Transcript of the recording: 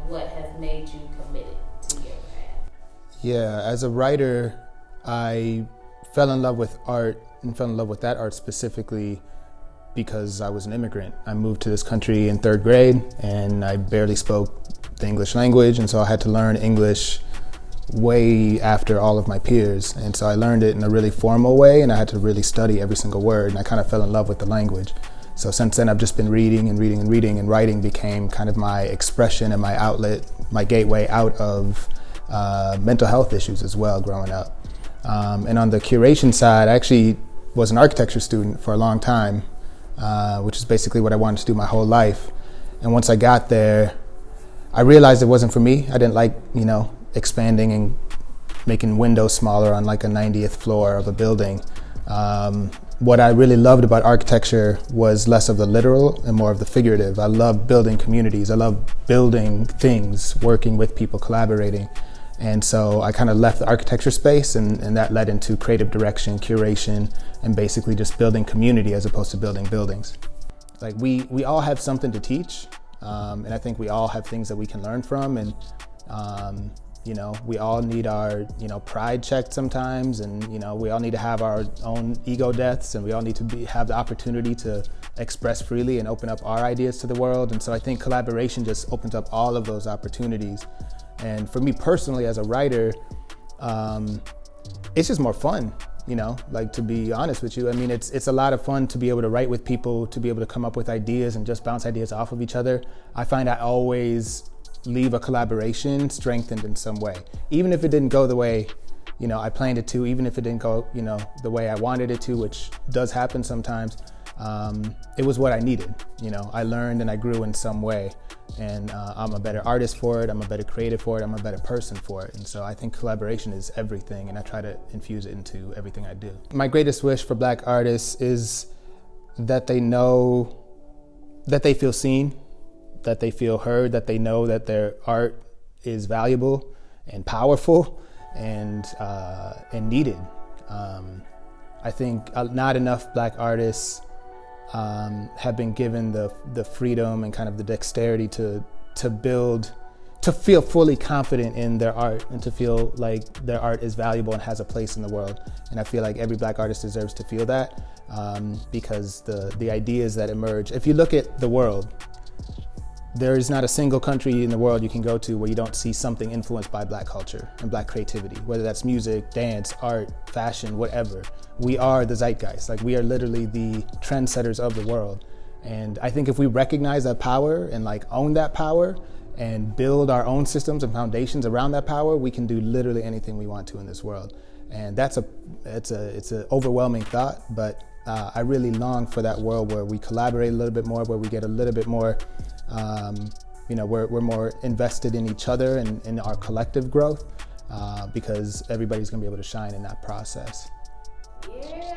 what has made you committed to your craft? Yeah, as a writer, I fell in love with art and fell in love with that art specifically because I was an immigrant. I moved to this country in 3rd grade and I barely spoke the English language, and so I had to learn English way after all of my peers. And so I learned it in a really formal way, and I had to really study every single word, and I kind of fell in love with the language. So since then I've just been reading and reading and reading, and writing became kind of my expression and my outlet, my gateway out of mental health issues as well growing up. And on the curation side, I actually was an architecture student for a long time, which is basically what I wanted to do my whole life. And once I got there, I realized it wasn't for me. I didn't like, expanding and making windows smaller on like a 90th floor of a building. What I really loved about architecture was less of the literal and more of the figurative. I love building communities. I love building things, working with people, collaborating. And so I kind of left the architecture space, and that led into creative direction, curation, and basically just building community as opposed to building buildings. Like we all have something to teach, and I think we all have things that we can learn from, and we all need our pride checked sometimes, and we all need to have our own ego deaths, and we all need to have the opportunity to express freely and open up our ideas to the world. And so I think collaboration just opens up all of those opportunities. And for me personally, as a writer, it's just more fun, to be honest with you. I mean, it's a lot of fun to be able to write with people, to be able to come up with ideas and just bounce ideas off of each other. I find I always leave a collaboration strengthened in some way. Even if it didn't go the way, I planned it to, even if it didn't go, the way I wanted it to, which does happen sometimes, it was what I needed. I learned and I grew in some way. And I'm a better artist for it, I'm a better creative for it, I'm a better person for it. And so I think collaboration is everything, and I try to infuse it into everything I do. My greatest wish for Black artists is that they know that they feel seen, that they feel heard, that they know that their art is valuable and powerful and needed. I think not enough Black artists have been given the freedom and kind of the dexterity to build, to feel fully confident in their art and to feel like their art is valuable and has a place in the world. And I feel like every Black artist deserves to feel that, because the ideas that emerge, if you look at the world, there is not a single country in the world you can go to where you don't see something influenced by Black culture and Black creativity, whether that's music, dance, art, fashion, whatever. We are the zeitgeist. Like, we are literally the trendsetters of the world. And I think if we recognize that power and own that power and build our own systems and foundations around that power, we can do literally anything we want to in this world. And it's an overwhelming thought, but I really long for that world where we collaborate a little bit more, where we get a little bit more, we're more invested in each other and in our collective growth, because everybody's gonna be able to shine in that process. Yeah.